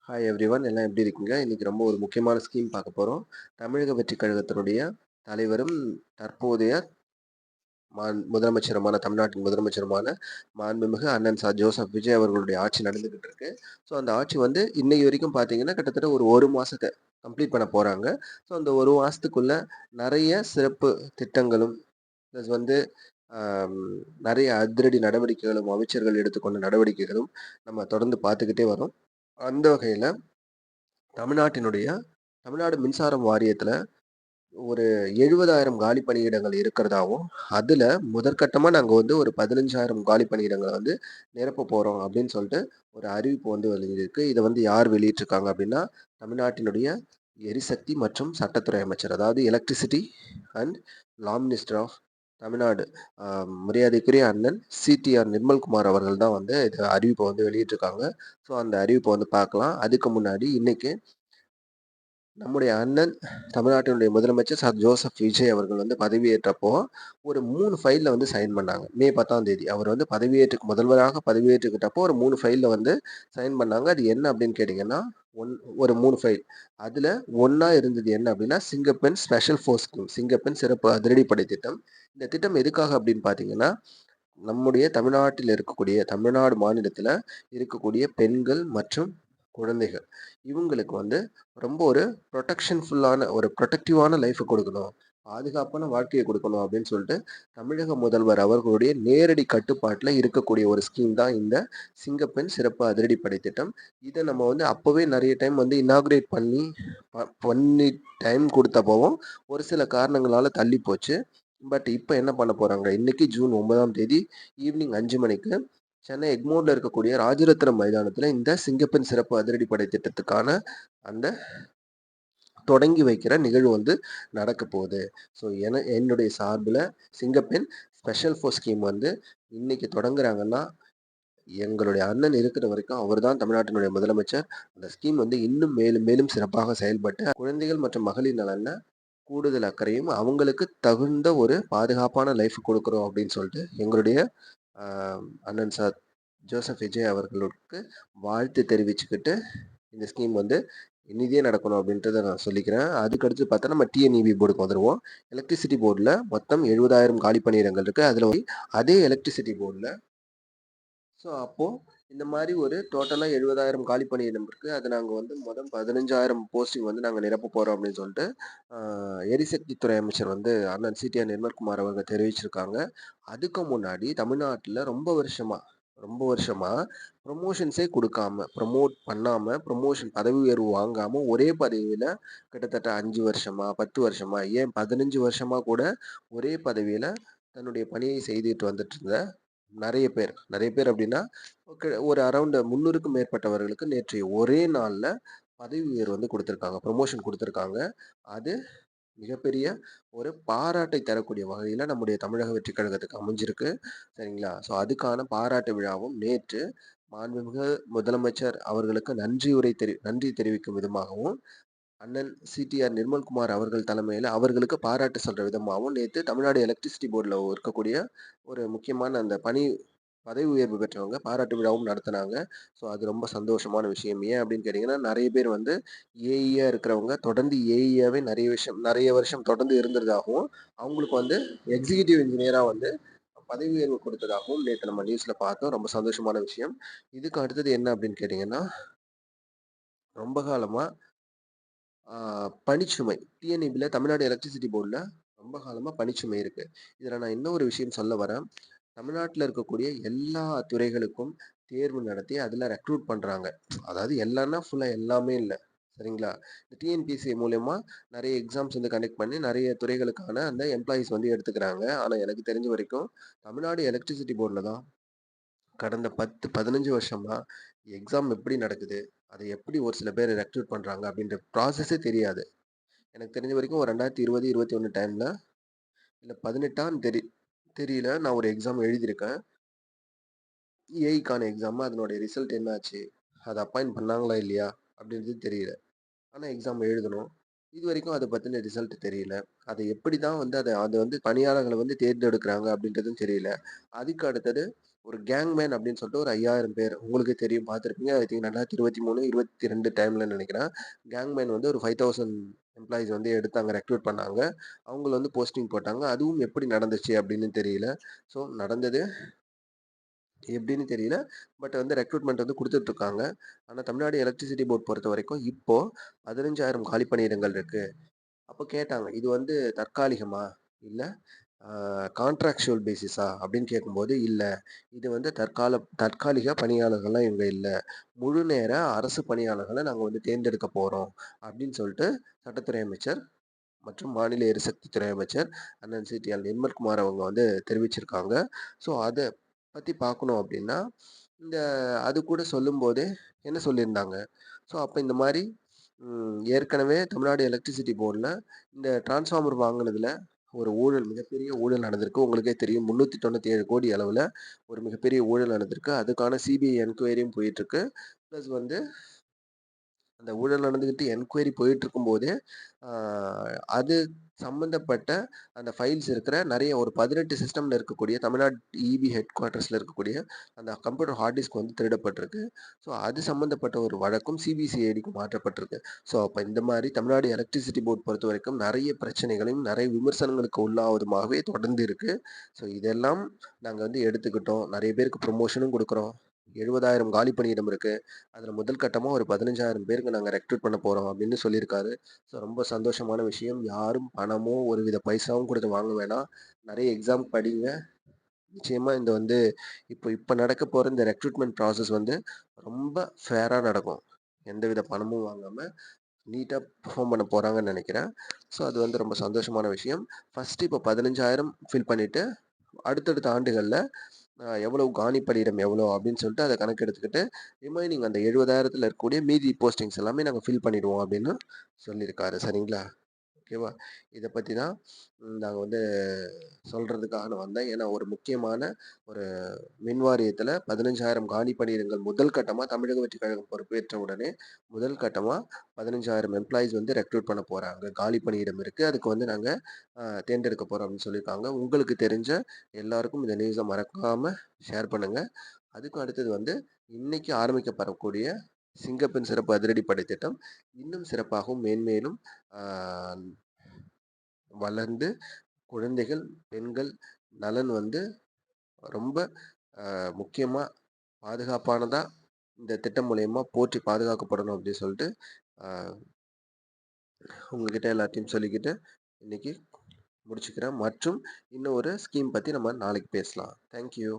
Hi everyone எல்லாம் எப்படி இருக்கீங்க? இன்னைக்கு ரொம்ப ஒரு முக்கியமான ஸ்கீம் பார்க்க போறோம். தமிழக வெற்றிக் கழகத்தினுடைய தலைவரும், தற்போதைய முதலமைச்சருமான தமிழ்நாட்டின் முதலமைச்சருமான மாண்புமிகு அண்ணன் ஜோசப் விஜய் அவர்களுடைய ஆட்சி நடந்துகிட்டு இருக்கு. ஸோ அந்த ஆட்சி வந்து இன்னைக்கு வரைக்கும் பார்த்தீங்கன்னா, கிட்டத்தட்ட ஒரு 1 மாசத்த கம்ப்ளீட் பண்ண போறாங்க. ஸோ அந்த 1 மாசத்துக்குள்ள நெறைய சிறப்பு திட்டங்களும், பிளஸ் வந்து அம் நெறைய அதிரடி நடவடிக்கைகளும், அமைச்சர்கள் எடுத்துக்கொண்ட நடவடிக்கைகளும் நம்ம தொடர்ந்து பார்த்துக்கிட்டே வரோம். அந்த வகையில தமிழ்நாட்டினுடைய தமிழ்நாடு மின்சாரம் வாரியத்துல ஒரு 70,000 காலி பணியிடங்கள் இருக்கிறதாவும், அதுல முதற்கட்டமா நாங்க வந்து ஒரு 15,000 காலி பணியிடங்கள வந்து நிரப்ப போறோம் அப்படின்னு சொல்லிட்டு ஒரு அறிவிப்பு வந்து வெளியிருக்கு. இத வந்து யார் வெளியிட்டிருக்காங்க அப்படின்னா, தமிழ்நாட்டினுடைய எரிசக்தி மற்றும் சட்டத்துறை அமைச்சர். அதாவது electricity and law minister of Tamil Nadu. அ மரியாதைக்குரிய அண்ணன் சிடிஆர் நிர்மல்குமார் அவர்கள் தான் வந்து இத அறிவிப்ப வந்து வெளியிட்டிருக்காங்க. ஸோ அந்த அறிவிப்ப வந்து பார்க்கலாம். அதுக்கு முன்னாடி இன்னைக்கு நம்முடைய அண்ணன் தமிழ்நாட்டினுடைய முதலமைச்சர் ஜோசப் விஜய் அவர்கள் வந்து பதவியேற்றப்போ, ஒரு 3 ஃபைல்ல வந்து சைன் பண்ணாங்க. மே 10ஆம் தேதி. அவர் வந்து முதல்வராக பதவியேற்றுக்கிட்டப்போ ஒரு 3 ஃபைல்ல வந்து சைன் பண்ணாங்க. அது என்ன அப்படின்னு கேட்டீங்கன்னா, ஒன் ஒரு 3 ஃபைல். அதுல ஒண்ணா இருந்தது என்ன அப்படின்னா, சிங்கப்பெண் ஸ்பெஷல் ஃபோர்ஸ் ஸ்கீம். சிங்கப்பெண் சிறப்பு அதிரடிப்படை திட்டம். இந்த திட்டம் எதுக்காக அப்படின்னு பார்த்தீங்கன்னா, நம்முடைய தமிழ்நாடு மாநிலத்தில இருக்கக்கூடிய பெண்கள் மற்றும் குழந்தைகள். இவங்களுக்கு வந்து ரொம்ப ஒரு ஒரு புரொடெக்டிவான லைஃப குடுக்கணும். பாதுகாப்பான வாழ்க்கைய குடுக்கணும் அப்படின்னு சொல்லிட்டு, தமிழக முதல்வர் அவர்களுடைய நேரடி கட்டுப்பாட்டுல இருக்கக்கூடிய ஒரு ஸ்கீம் தான் இந்த சிங்கப்பெண் சிறப்பு அதிரடிப்படை திட்டம். இத நம்ம வந்து அப்பவே நெறைய டைம் வந்து இனாகுரேட் பண்ணி டைம் குடுத்தப்பவும், ஒரு சில காரணங்களால தள்ளி போச்சு. பட் இப்ப என்ன பண்ண போறாங்க, இன்னைக்கு ஜூன் 9ஆம் தேதி ஈவினிங் 5 மணிக்கு சென்னை எக்மோர்ல இருக்கக்கூடிய ராஜரத்னம் மைதானத்துல இந்த சிங்கப்பெண் சிறப்பு அதிரடிப்படை திட்டத்துக்கான அந்த தொடங்கி வைக்கிற நிகழ்வு வந்து நடக்க போகுது. ஸோ என்னுடைய சார்புல சிங்கப்பெண் ஸ்பெஷல் ஃபோர்ஸ் ஸ்கீம் வந்து இன்னைக்கு தொடங்குறாங்கன்னா, எங்களுடைய அண்ணன் இருக்கிற வரைக்கும் அவர்தான் தமிழ்நாட்டினுடைய முதலமைச்சர். அந்த ஸ்கீம் வந்து இன்னும் மேலும் மேலும் சிறப்பாக செயல்பட்டு, குழந்தைகள் மற்றும் மகளிர் நலன்ல கூடுதல் அக்கறையும், அவங்களுக்கு தகுந்த ஒரு பாதுகாப்பான லைஃப் குடுக்குறோம் அப்படின்னு சொல்லிட்டு, எங்களுடைய அ அண்ணன் ஜோசப் விஜய் அவர்களுக்கு வாழ்த்து தெரிவிச்சுக்கிட்டு, இந்த ஸ்கீம் வந்து இனிதே நடக்கணும் அப்படின்றத நான் சொல்லிக்கிறேன். அதுக்கு அடுத்து பார்த்தா நம்ம டிஎன்இபி போர்டுக்கு வந்துருவோம். எலக்ட்ரிசிட்டி போர்டுல மொத்தம் 70,000 காலி பணியிடங்கள் இருக்கு. அதுல வந்து அதே எலக்ட்ரிசிட்டி போர்டுல அப்போ இந்த மாரி ஒரு டோட்டலா 70,000 காலி பணியிடம் இருக்கு. அத நாங்க வந்து மொதம் 15,000 போஸ்டிங் வந்து நாங்க நிரப்ப போறோம் அப்படின்னு சொல்லிட்டு, அ எரிசக்தி துறை அமைச்சர் வந்து அண்ணன் சிடிஆர் நிர்மல்குமார் அவங்க தெரிவிச்சிருக்காங்க. அதுக்கு முன்னாடி தமிழ்நாட்டுல ரொம்ப வருஷமா ப்ரமோஷன்ஸே குடுக்காம, ப்ரமோட் பண்ணாம, பதவி உயர்வு வாங்காம ஒரே பதவியில கிட்டத்தட்ட 5 வருஷமா, 10 வருஷமா, ஏன் 15 வருஷமா கூட ஒரே பதவியில தன்னுடைய பணியை செய்துட்டு வந்துட்டு இருந்த நெறைய பேர் அப்டின்னா, ஒரு அரவுண்ட் 300க்கும் மேற்பட்டவர்களுக்கு நேற்றைய ஒரே நாள்ல பதவி உயர்வு வந்து குடுத்திருக்காங்க. ப்ரமோஷன் குடுத்திருக்காங்க. அது மிகப்பெரிய ஒரு பாராட்டை தரக்கூடிய வகையில நம்முடைய தமிழக வெற்றிக் கழகத்துக்கு அமைஞ்சிருக்கு. சரிங்களா? அதுக்கான பாராட்டு விழாவும் நேற்று மாண்புமிகு முதலமைச்சர் அவர்களுக்கு நன்றி தெரிவிக்கும் விதமாகவும், அண்ணன் சிடிஆர் நிர்மல்குமார் அவர்கள் தலைமையில அவர்களுக்கு பாராட்டு சொல்ற விதமாவும் நேத்து தமிழ்நாடு எலக்ட்ரிசிட்டி போர்ட்ல இருக்கக்கூடிய ஒரு முக்கியமான அந்த பதவி உயர்வு பெற்றவங்க பாராட்டு விழாவும் நடத்துனாங்க. அது ரொம்ப சந்தோஷமான விஷயம். ஏன் அப்படின்னு கேட்டீங்கன்னா, நெறைய பேர் வந்து ஏஇயா இருக்கிறவங்க தொடர்ந்து ஏஇயாவே நெறைய வருஷம் தொடர்ந்து இருந்ததாகவும், அவங்களுக்கு வந்து எக்ஸிகியூட்டிவ் இன்ஜினியரா வந்து பதவி உயர்வு கொடுத்ததாகவும் நேத்து நம்ம நியூஸ்ல பார்த்தோம். ரொம்ப சந்தோஷமான விஷயம். இதுக்கு அடுத்தது என்ன அப்படின்னு கேட்டீங்கன்னா, ரொம்ப காலமா ஆ பணிச்சுமை. டிஎன்இபில தமிழ்நாடு எலக்ட்ரிசிட்டி போர்ட்ல ரொம்ப காலமா பணிச்சுமை இருக்கு. இதுல நான் இன்னும் ஒரு விஷயம் சொல்ல வரேன். தமிழ்நாட்டுல இருக்கக்கூடிய எல்லா துறைகளுக்கும் தேர்வு நடத்தி அதுல ரெக்ரூட் பண்றாங்க. அதாவது எல்லான்னா ஃபுல்லா எல்லாமே இல்ல. சரிங்களா? இந்த டிஎன்பிஎஸ்சி மூலியமா நெறைய எக்ஸாம்ஸ் வந்து கண்டக்ட் பண்ணி நெறைய துறைகளுக்கான அந்த எம்ப்ளாயீஸ் வந்து எடுத்துக்கிறாங்க. ஆனா எனக்கு தெரிஞ்ச வரைக்கும் தமிழ்நாடு எலக்ட்ரிசிட்டி போர்ட்ல தான் கடந்த 10, 15 வருஷமா எக்ஸாம் எப்படி நடக்குது? அத எப்படி ஒரு சில பேர ரெக்ரூட் பண்றாங்க? அப்படின்ற ப்ராசஸே தெரியாது. எனக்கு தெரிஞ்ச வரைக்கும் ஒரு 2020, 21 டைம்ல இல்ல 18ஆன்னு தெரியல. நான் ஒரு எக்ஸாம் எழுதியிருக்கேன். ஏஇக்கான எக்ஸாம். அதனுடைய ரிசல்ட் என்ன ஆச்சு? அத அப்பாயிண்ட் பண்ணாங்களா இல்லையா? அப்படின்றது தெரியல. ஆனா எக்ஸாம் எழுதணும். இதுவரைக்கும் அத பத்தின ரிசல்ட் தெரியல. அத எப்படி தான் வந்து அத அத வந்து பணியாளர்கள வந்து தேர்ந்தெடுக்கிறாங்க அப்படின்றதும் தெரியல. அதுக்கு அடுத்தது ஒரு கேங்மேன் அப்படின்னு சொல்லிட்டு ஒரு 5000 பேர். உங்களுக்கே தெரியும் பார்த்துருப்பீங்க. ஐ திங்க் 2023, 22 டைம்ல நெனைக்கிறேன். கேங்மேன் வந்து ஒரு 5000 எம்ப்ளாயீஸ் வந்து எடுத்தாங்க, ரெக்ரூட் பண்ணாங்க. அவங்கள வந்து போஸ்டிங் போட்டாங்க. அதுவும் எப்படி நடந்துச்சு அப்படின்னு தெரியல. ஸோ நடந்தது எப்படின்னு தெரியல. பட் வந்து ரெக்ரூட்மெண்ட் வந்து குடுத்துட்டுருக்காங்க. ஆனா தமிழ்நாடு எலக்ட்ரிசிட்டி போர்ட் பொறுத்தவரைக்கும் இப்போ 15,000 காலி பணியிடங்கள் இருக்கு. அப்ப கேட்டாங்க, "இது வந்து தற்காலிகமா? இல்ல கான்ட்ராக்சுவல் பேசிஸா?" அப்படின்னு கேட்கும்போது, "இல்ல. இது வந்து தற்காலிக பணியாளர்கள்லாம் இவங்க இல்ல. முழு நேர அரசு பணியாளர்கள நாங்க வந்து தேர்ந்தெடுக்க போறோம்." அப்படின்னு சொல்லிட்டு சட்டத்துறை அமைச்சர் மற்றும் மாநில எரிசக்தித்துறை அமைச்சர் அண்ணன் சிடிஆர் நிர்மல்குமார் அவங்க வந்து தெரிவிச்சிருக்காங்க. ஸோ அத பத்தி பார்க்கணும் அப்படின்னா, இந்த அது கூட சொல்லும்போதே என்ன சொல்லியிருந்தாங்க, ஸோ அப்ப இந்த மாரி ஏற்கனவே தமிழ்நாடு எலக்ட்ரிசிட்டி போர்ட்ல இந்த டிரான்ஸ்ஃபார்மர் வாங்குனதுல ஒரு ஊழல், மிகப்பெரிய ஊழல் நடந்திருக்கு. உங்களுக்கே தெரியும். 397 கோடி அளவுல ஒரு மிகப்பெரிய ஊழல் நடந்திருக்கு. அதுக்கான சிபிஐ என்கொயரியும் போயிட்டுருக்கு. பிளஸ் வந்து அந்த ஊழல் நடந்துகிட்டு என்கொயரி போயிட்டுருக்கும்போதே, ஆ அது சம்மந்தப்பட்ட அந்த ஃபைல்ஸ் இருக்கிற நெறைய ஒரு 18 சிஸ்டம்ல இருக்கக்கூடிய தமிழ்நாடு ஈபி ஹெட் குவார்ட்டர்ஸ்ல இருக்கக்கூடிய அந்த கம்ப்யூட்டர் ஹார்ட் டிஸ்க் வந்து திருடப்பட்டிருக்கு. ஸோ அது சம்மந்தப்பட்ட ஒரு வழக்கும் சிபிசிஐடிக்கு மாற்றப்பட்டிருக்கு. ஸோ அப்ப இந்த மாரி தமிழ்நாடு எலக்ட்ரிசிட்டி போர்ட் பொறுத்தவரைக்கும் நெறைய பிரச்சனைகளையும், நெறைய விமர்சனங்களுக்கு உள்ளாவதுமாகவே தொடர்ந்து இருக்கு. ஸோ இதெல்லாம் நாங்க வந்து எடுத்துக்கிட்டோம். நெறைய பேருக்கு ப்ரமோஷனும் குடுக்குறோம். 70,000 காலி பணியிடம் இருக்கு. அதுல முதல் கட்டமா ஒரு 15,000 பேருக்கு நாங்க ரெக்ரூட் பண்ண போறோம் அப்படின்னு சொல்லியிருக்காரு. ஸோ ரொம்ப சந்தோஷமான விஷயம். யாரும் பணமோ, ஒருவித பைசாவும் குடுத்து வாங்க வேணாம். நெறைய எக்ஸாம் படிங்க. நிச்சயமா இந்த வந்து இப்ப நடக்க போற இந்த ரெக்ரூட்மெண்ட் ப்ராசஸ் வந்து ரொம்ப ஃபேரா நடக்கும். எந்தவித பணமும் வாங்காம நீட்டா பெர்ஃபார்ம் பண்ண போறாங்கன்னு நெனைக்கிறேன். ஸோ அது வந்து ரொம்ப சந்தோஷமான விஷயம். ஃபர்ஸ்ட்டு இப்போ 15,000 ஃபில் பண்ணிட்டு, அடுத்தடுத்த ஆண்டுகள்ல எவ்வளவு காலி பணியிடம் எவ்வளோ அப்படின்னு சொல்லிட்டு அத கணக்கெடுத்துக்கிட்டு, ரிமைனிங் அந்த 70,000த்துல இருக்கக்கூடிய மீதி போஸ்டிங்ஸ் எல்லாமே நாங்க ஃபில் பண்ணிடுவோம் அப்படின்னு சொல்லியிருக்காரு. சரிங்களா? ஓகேவா? இத பத்தி தான் நாங்க வந்து சொல்றதுக்காக நான் வந்தேன். ஏன்னா ஒரு முக்கியமான ஒரு மின் வாரியத்துல 15,000 காலி பணியிடங்கள் முதல் கட்டமா தமிழக வெற்றிக் கழகம் பொறுப்பேற்ற உடனே, முதல் கட்டமா 15,000 எம்ப்ளாயீஸ் வந்து ரெக்ரூட் பண்ண போறாங்க. காலி பணியிடம் இருக்கு. அதுக்கு வந்து நாங்க தேர்ந்தெடுக்க போறோம் அப்படின்னு சொல்லியிருக்காங்க. உங்களுக்கு தெரிஞ்ச எல்லாருக்கும் இந்த நியூஸ மறக்காம ஷேர் பண்ணுங்க. அதுக்கும் அடுத்தது வந்து இன்னைக்கு ஆரம்பிக்கப்படக்கூடிய சிங்கப்பெண் சிறப்பு அதிரடிப்படை திட்டம் இன்னும் சிறப்பாகவும் மேன்மேலும் ஆ வளர்ந்து குழந்தைகள், பெண்கள் நலன் வந்து ரொம்ப முக்கியமா பாதுகாப்பானதா இந்த திட்டம் மூலியமா போற்றி பாதுகாக்கப்படணும் அப்படின்னு சொல்லிட்டு, அ உங்ககிட்ட எல்லாத்தையும் சொல்லிக்கிட்டு, இன்னைக்கு முடிச்சுக்கிறேன். மற்றும் இன்னும் ஒரு ஸ்கீம் பத்தி நம்ம நாளைக்கு பேசலாம். Thank you.